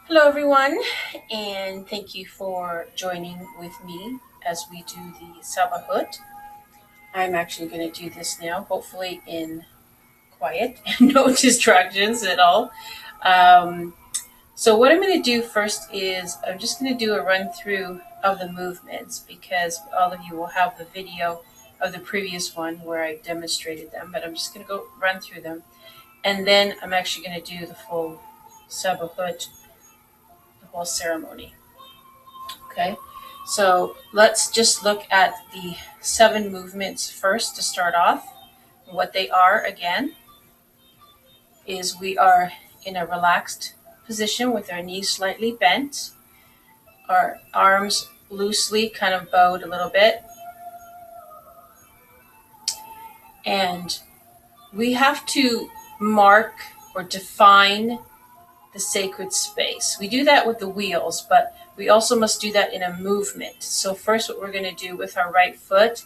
Hello, everyone, and thank you for joining with me as we do the Sabahut. I'm actually going to do this now, hopefully in quiet and no distractions at all. Um, so, what I'm going to do first is I'm just going to do a run through of the movements because all of you will have the video of the previous one where I demonstrated them, but I'm just going to go run through them. And then I'm actually going to do the full Sabahut, the whole ceremony. Okay, so let's just look at the 7 movements first to start off. What they are, again, is we are in a relaxed position with our knees slightly bent, our arms loosely kind of bowed a little bit, and we have to mark or define the sacred space. We do that with the wheels, but we also must do that in a movement. So first, what we're going to do with our right foot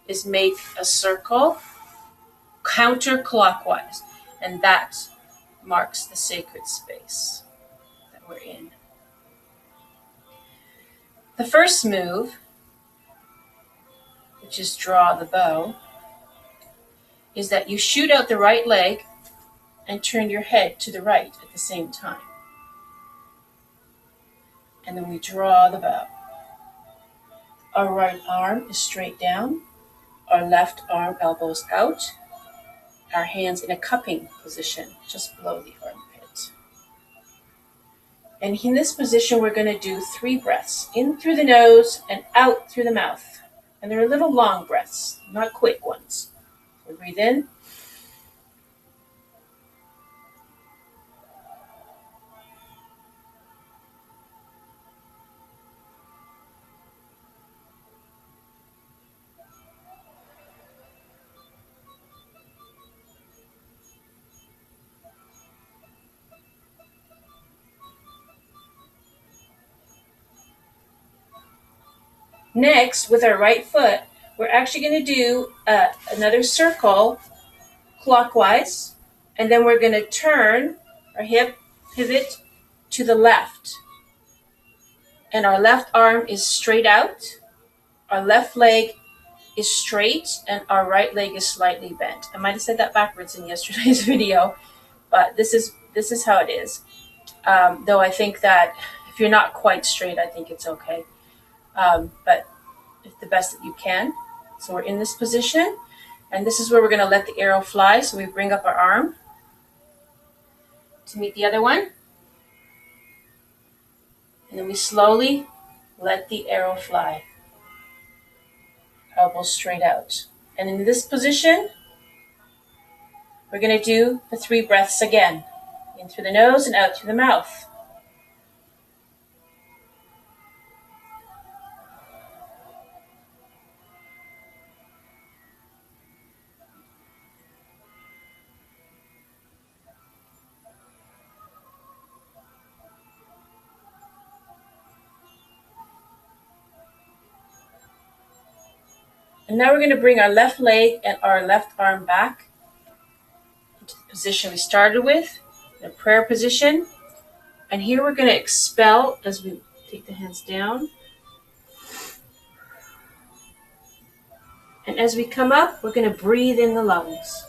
is make a circle counterclockwise, and that marks the sacred space that we're in. The first move, which is draw the bow, is that you shoot out the right leg and turn your head to the right at the same time. And then we draw the bow. Our right arm is straight down, our left arm elbows out, our hands in a cupping position just below the armpit. And in this position, we're going to do 3 breaths, in through the nose and out through the mouth. And they're little long breaths, not quick ones. So breathe in. Next, with our right foot, we're actually going to do another circle clockwise, and then we're going to turn our hip pivot to the left. And our left arm is straight out, our left leg is straight, and our right leg is slightly bent. I might have said that backwards in yesterday's video, but this is how it is. Though I think that if you're not quite straight, I think it's okay. But it's the best that you can. So we're in this position, and this is where we're going to let the arrow fly. So we bring up our arm to meet the other one, and then we slowly let the arrow fly. Elbows straight out. And in this position, we're going to do the 3 breaths again, in through the nose and out through the mouth. And now we're going to bring our left leg and our left arm back into the position we started with, in a prayer position. And here we're going to expel as we take the hands down. And as we come up, we're going to breathe in the lungs.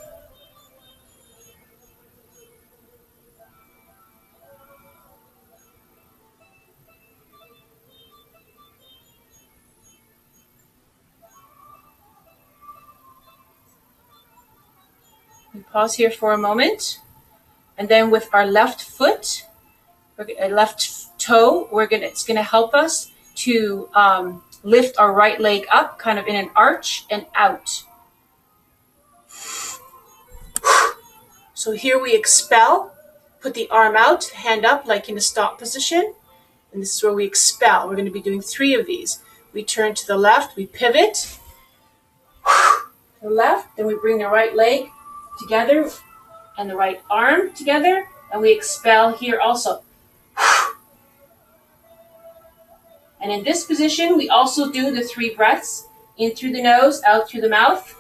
We pause here for a moment. And then with our left foot, left toe, it's going to help us to lift our right leg up, kind of in an arch and out. So here we expel, put the arm out, hand up like in a stop position. And this is where we expel. We're going to be doing 3 of these. We turn to the left, we pivot, to the left, then we bring the right leg together and the right arm together, and we expel here also. And in this position, we also do the 3 breaths, in through the nose, out through the mouth.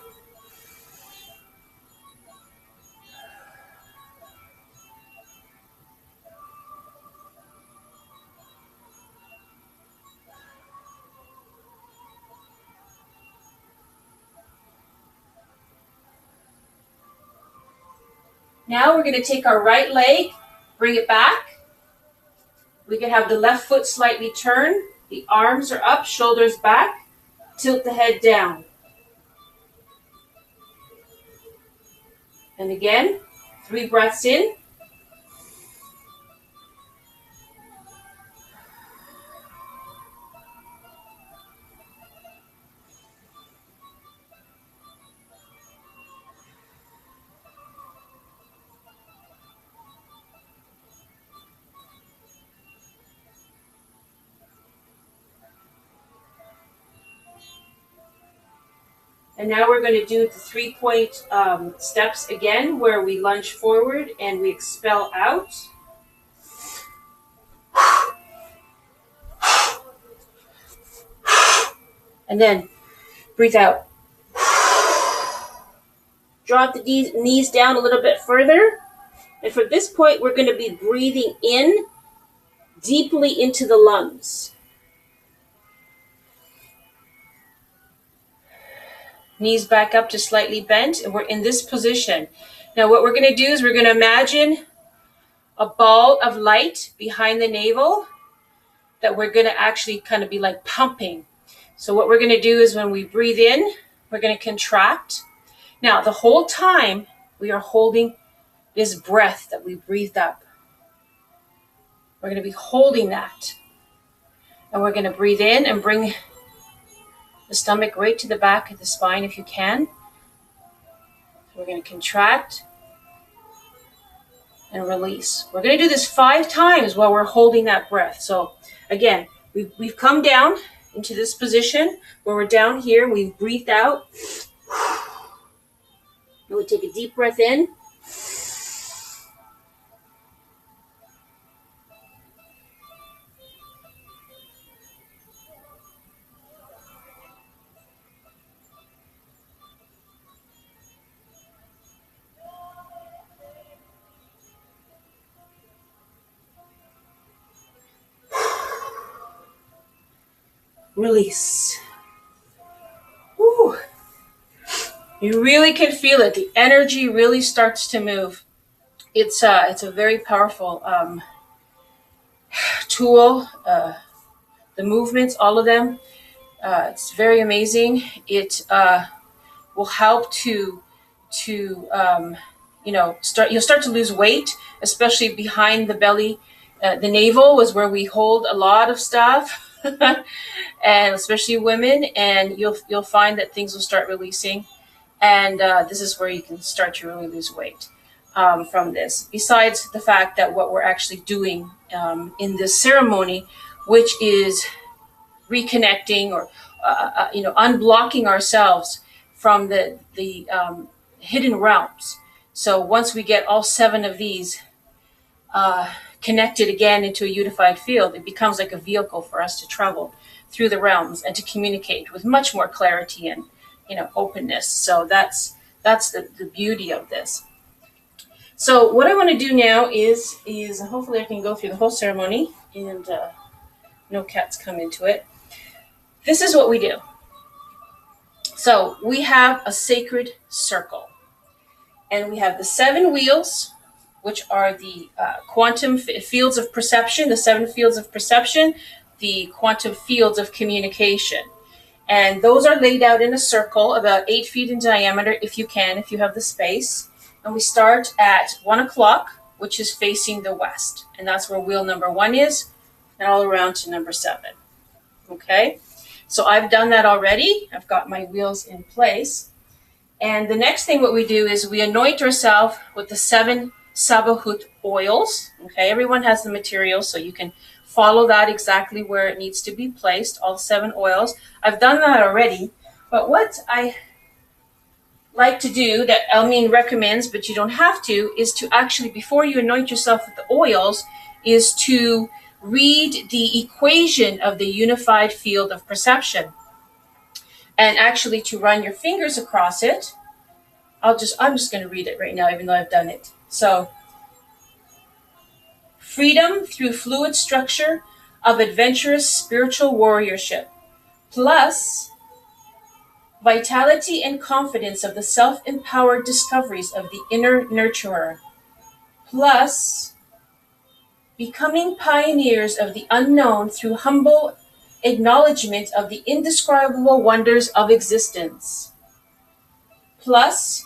Now we're going to take our right leg, bring it back. We can have the left foot slightly turn. The arms are up, shoulders back. Tilt the head down. And again, 3 breaths in. And now we're going to do the 3-point steps again, where we lunge forward and we expel out. And then breathe out. Drop the knees down a little bit further. And from this point, we're going to be breathing in deeply into the lungs. Knees back up to slightly bent, and we're in this position. Now what we're going to do is we're going to imagine a ball of light behind the navel that we're going to actually kind of be like pumping. So what we're going to do is when we breathe in, we're going to contract. Now the whole time we are holding this breath that we breathed up. We're going to be holding that. And we're going to breathe in and bring the stomach right to the back of the spine if you can. We're going to contract and release. We're going to do this 5 times while we're holding that breath. So again, we've come down into this position where we're down here. We've breathed out. And we take a deep breath in. Release. Woo. You really can feel it. The energy really starts to move. It's a very powerful tool. The movements, all of them, it's very amazing. It will help to you'll start to lose weight, especially behind the belly. The navel is where we hold a lot of stuff. And especially women, and you'll find that things will start releasing, and this is where you can start to really lose weight from this. Besides the fact that what we're actually doing in this ceremony, which is reconnecting or unblocking ourselves from the hidden realms. So once we get all 7 of these connected again into a unified field, it becomes like a vehicle for us to travel through the realms and to communicate with much more clarity and openness. So that's the beauty of this. So what I want to do now is hopefully I can go through the whole ceremony and no cats come into it. This is what we do. So we have a sacred circle, and we have the 7 wheels, which are the quantum fields of perception, the 7 fields of perception, the quantum fields of communication. And those are laid out in a circle about 8 feet in diameter, if you have the space. And we start at 1 o'clock, which is facing the west. And that's where wheel number 1 is, and all around to number 7. Okay? So I've done that already. I've got my wheels in place. And the next thing what we do is we anoint ourselves with the 7 Sabahut oils. Okay, everyone has the material, so you can follow that exactly where it needs to be placed, all 7 oils. I've done that already, but what I like to do, that Elmine recommends, but you don't have to, is to actually, before you anoint yourself with the oils, is to read the equation of the unified field of perception. And actually to run your fingers across it. I'm just going to read it right now, even though I've done it. So, freedom through fluid structure of adventurous spiritual warriorship, plus vitality and confidence of the self-empowered discoveries of the inner nurturer, plus becoming pioneers of the unknown through humble acknowledgement of the indescribable wonders of existence, plus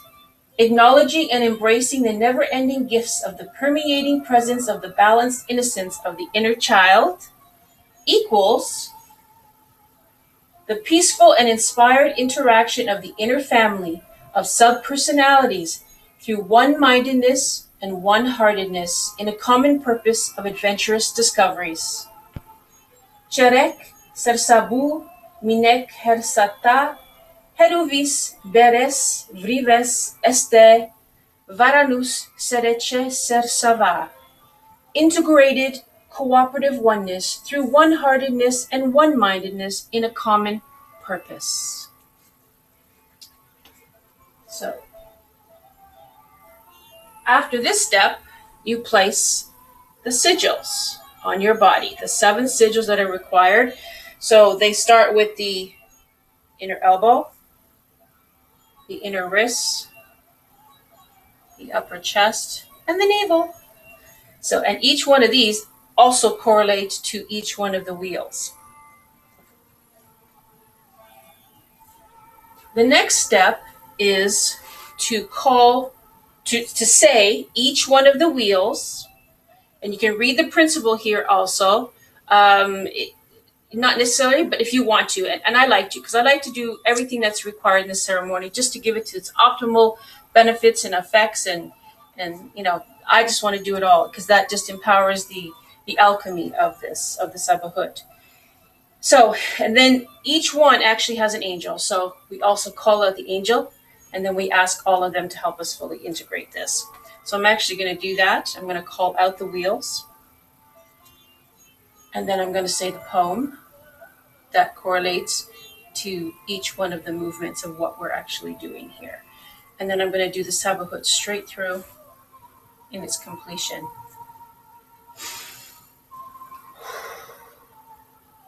acknowledging and embracing the never-ending gifts of the permeating presence of the balanced innocence of the inner child, equals the peaceful and inspired interaction of the inner family of sub-personalities through one-mindedness and one-heartedness in a common purpose of adventurous discoveries. Cherek sersabu minek hersata heruvis beres vrives este varanus sereche sersava. Integrated cooperative oneness through one-heartedness and one-mindedness in a common purpose. So, after this step, you place the sigils on your body, the 7 sigils that are required. So they start with the inner elbow, the inner wrist, the upper chest, and the navel. So, and each one of these also correlates to each one of the wheels. The next step is to say each one of the wheels, and you can read the principle here also. Not necessarily, but if you want to, and I like to, because I like to do everything that's required in the ceremony just to give it to its optimal benefits and effects, and I just want to do it all because that just empowers the alchemy of the Sabahut. So, and then each one actually has an angel. So we also call out the angel, and then we ask all of them to help us fully integrate this. So I'm actually going to do that. I'm going to call out the wheels, and then I'm going to say the poem that correlates to each one of the movements of what we're actually doing here. And then I'm going to do the Sabahut straight through in its completion.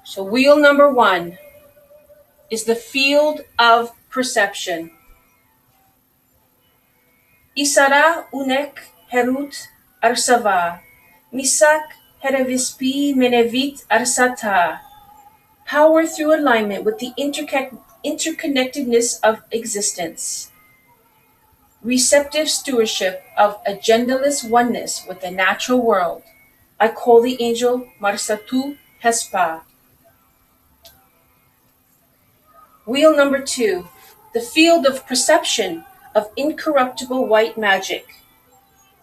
So wheel number 1 is the field of perception. Isara unek herut arsava, misak herevispi menevit arsata. Power through alignment with the interconnectedness of existence. Receptive stewardship of agendaless oneness with the natural world. I call the angel Marsatu Hespa. Wheel number 2, the field of perception of incorruptible white magic.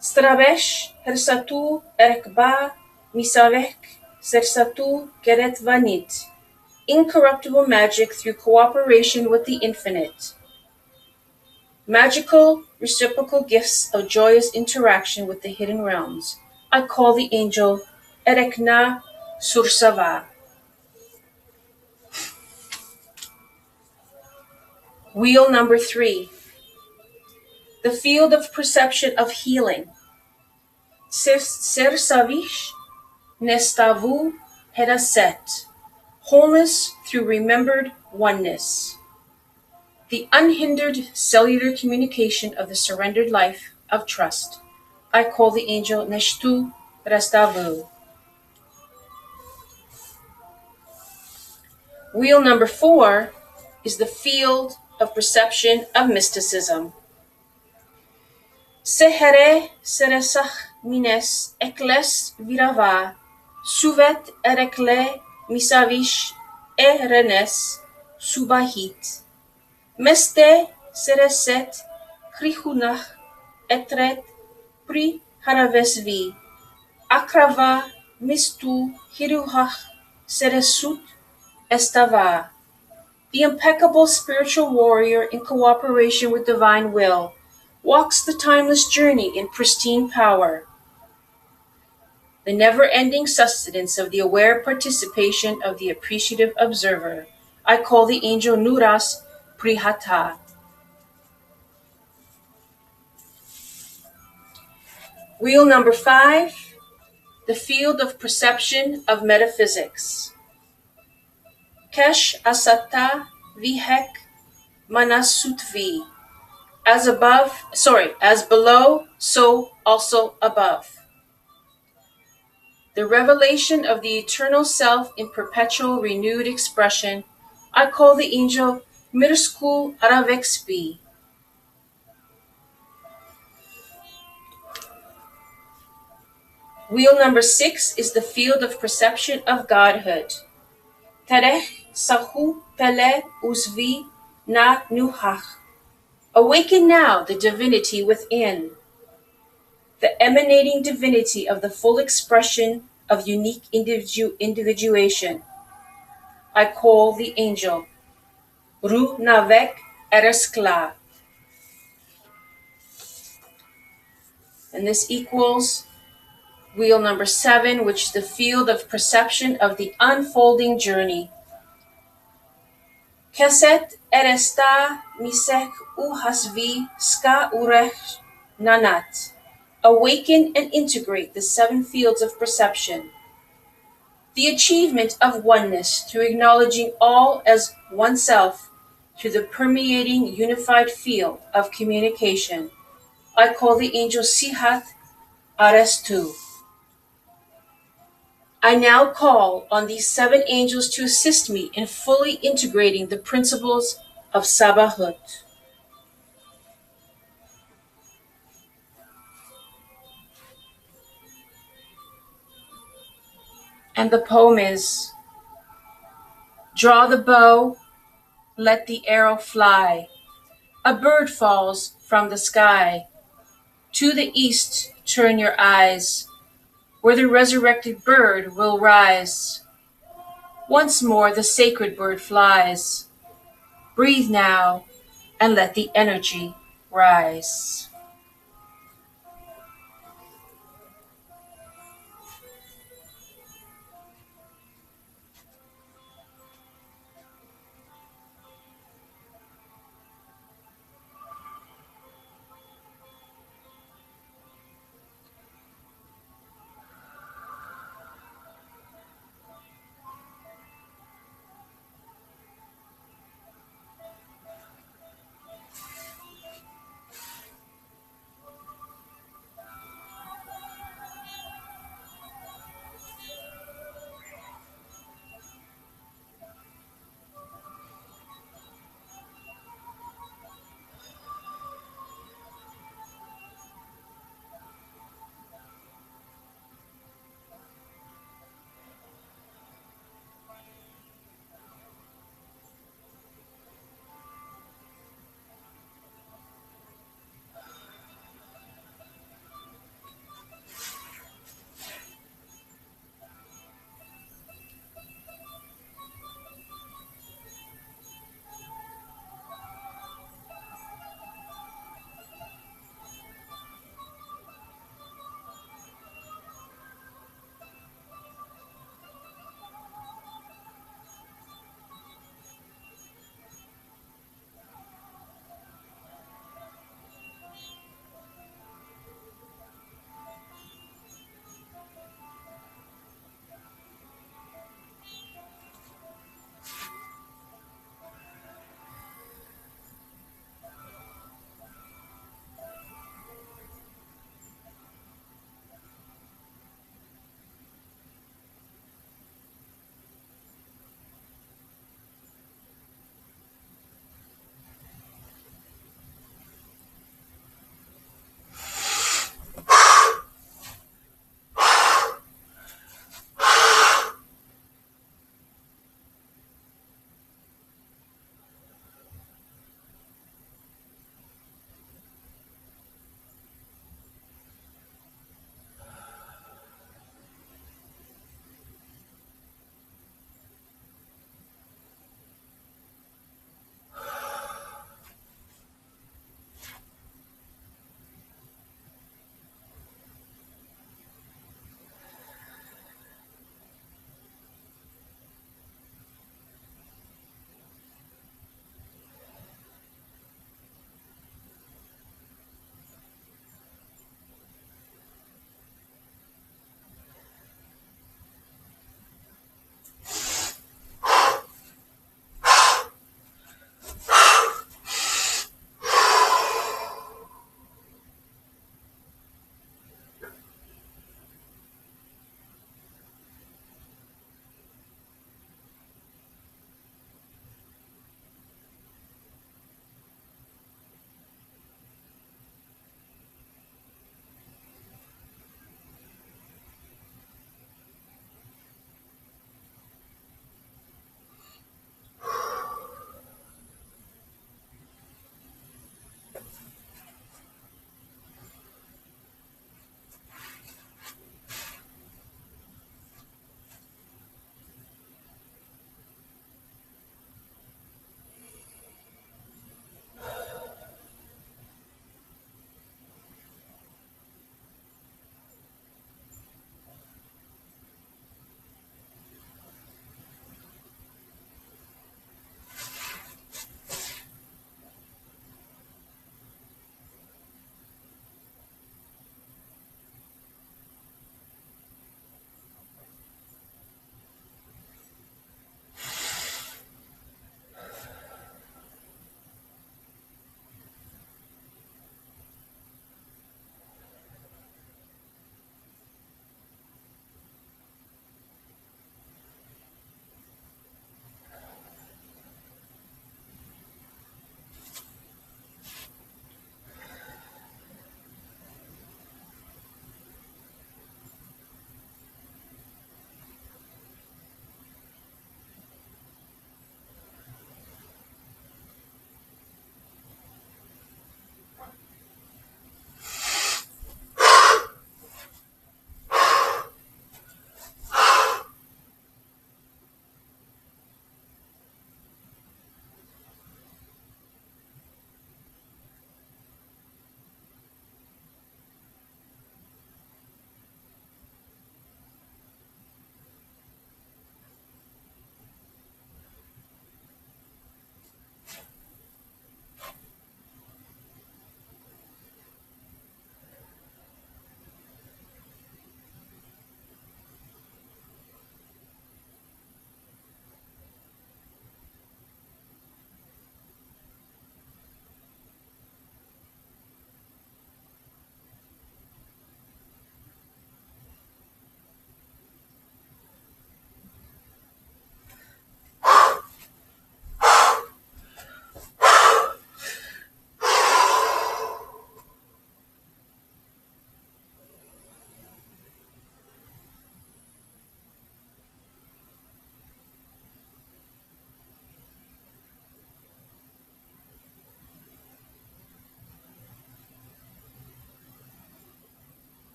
Stravesh hersatu erekba misavek sersatu keret vanit. Incorruptible magic through cooperation with the infinite. Magical reciprocal gifts of joyous interaction with the hidden realms. I call the angel Erekna Sursava. Wheel number 3, the field of perception of healing. Sersavish Nestavu Heraset. Wholeness through remembered oneness. The unhindered cellular communication of the surrendered life of trust. I call the angel Neshtu Rastavu. Wheel number 4 is the field of perception of mysticism. Sehere seresach mines ekles virava, suvet erekle misavish erenes subahit. Meste sereset krichunach etret pri haravesvi, akrava mistu hiruhach seresut estava. The impeccable spiritual warrior in cooperation with divine will walks the timeless journey in pristine power. The never-ending sustenance of the aware participation of the appreciative observer. I call the angel Nuras Prihata. Wheel number 5, the field of perception of metaphysics. Kesh asata vihek manasutvi. as below, so also above. The revelation of the eternal self in perpetual renewed expression, I call the angel Mirsku Aravexpi. Wheel number 6 is the field of perception of Godhood. Terech sahu pele usvi na nuhach. Awaken now the divinity within, the emanating divinity of the full expression of unique individuation. I call the angel Ru Navek Ereskla. And this equals wheel number 7, which is the field of perception of the unfolding journey. Keset eresta misek uhasvi ska urech nanat. Awaken and integrate the 7 fields of perception. The achievement of oneness through acknowledging all as oneself through the permeating unified field of communication. I call the angel Sihat Arestu. I now call on these 7 angels to assist me in fully integrating the principles of Sabahut. And the poem is, draw the bow, let the arrow fly. A bird falls from the sky. To the east turn your eyes, where the resurrected bird will rise. Once more the sacred bird flies. Breathe now and let the energy rise.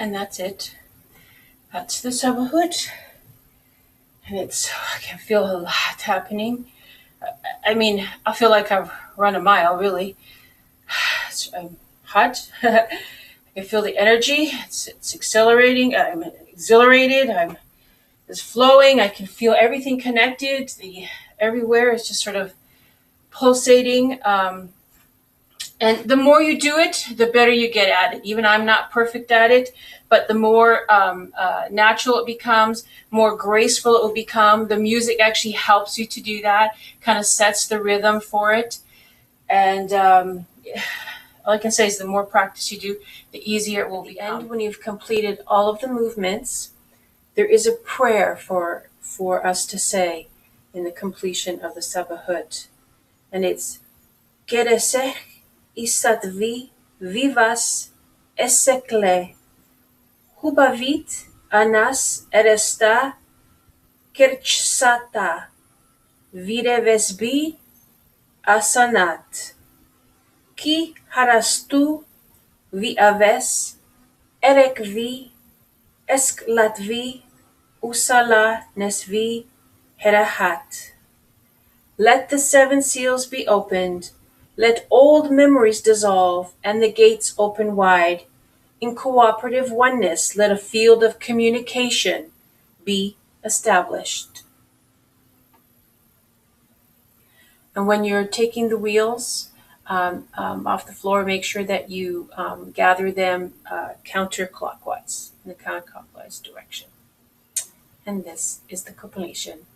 And that's it. That's the Sabahut. And I can feel a lot happening. I mean, I feel like I've run a mile, really. I'm hot. I can feel the energy. It's accelerating. I'm exhilarated. It's flowing. I can feel everything connected. Everywhere is just sort of pulsating. And the more you do it, the better you get at it. Even I'm not perfect at it, but the more natural it becomes, more graceful it will become. The music actually helps you to do that, kind of sets the rhythm for it. And all I can say is the more practice you do, the easier it will become. And when you've completed all of the movements, there is a prayer for us to say in the completion of the Sabahut. And it's Keresech isatvi vivas esekle hubavit anas eresta kirchsata virevesbi asanat ki harastu vi aves erekvi esklatvi usala nesvi herahat. Let the seven seals be opened. Let old memories dissolve and the gates open wide. In cooperative oneness, let a field of communication be established. And when you're taking the wheels off the floor, make sure that you gather them counterclockwise, in the counterclockwise direction. And this is the completion.